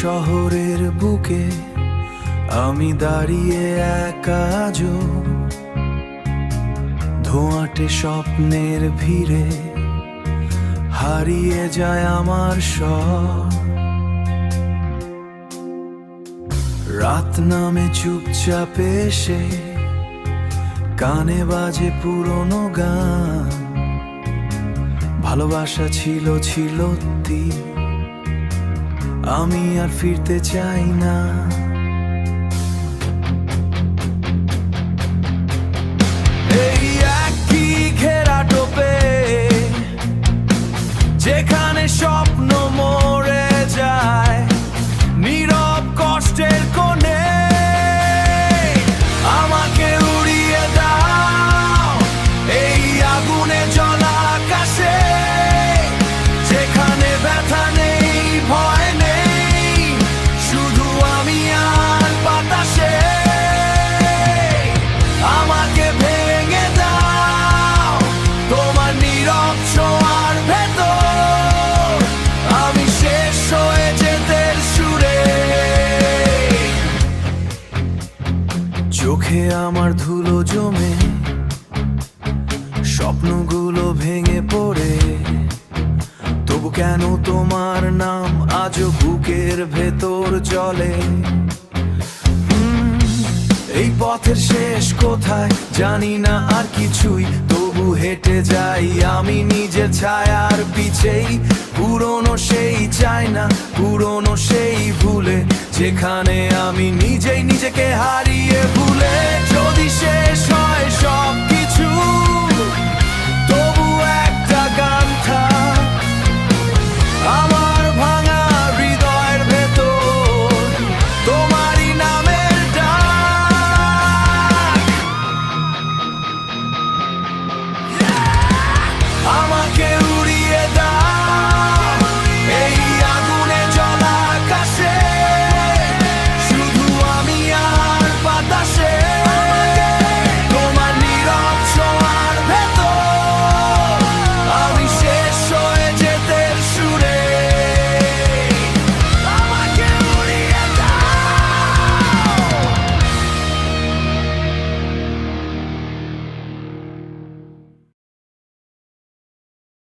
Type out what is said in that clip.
শহরের বুকে আমি দাঁড়িয়ে একা আজ, ধোঁয়াটে স্বপ্নের ভিড়ে হারিয়ে যায় আমার সব। রাত নামে চুপচাপ এসে কানে বাজে পুরনো গান, ভালোবাসা ছিল আমি আর ফিরতে চাই না। এই একই ঘেরা টোপে যেখানে স্বপ্ন মরে যায়, নীরব কষ্টের কোণে আমাকে উড়িয়ে দাও এই আগুনে জ্বলা আকাশে, যেখানে ব্যথা নেই, ভয় নেই, শুধু আমি আর বাতাসে। আমাকে ভেঙে দাও তোমার নীরব ছোঁয়ার ভেতর, আমি শেষ হয়ে যেতে সুরে। চোখে আমার ধুলো জমে, স্বপ্নগুলো ভেঙে পড়ে, তবু কেন তোমার নাম আজও বুকের ভেতর জ্বলে। এই পথের শেষ কোথায় জানি না আর কিছুই, তবু হেঁটে যাই আমি নিজের ছায়ার পিছেই। পুরনো সেই চাই না, পুরনো সেই ভুলে, যেখানে আমি নিজেই নিজেকে হারিয়ে ভুলে। যদি শেষ হয়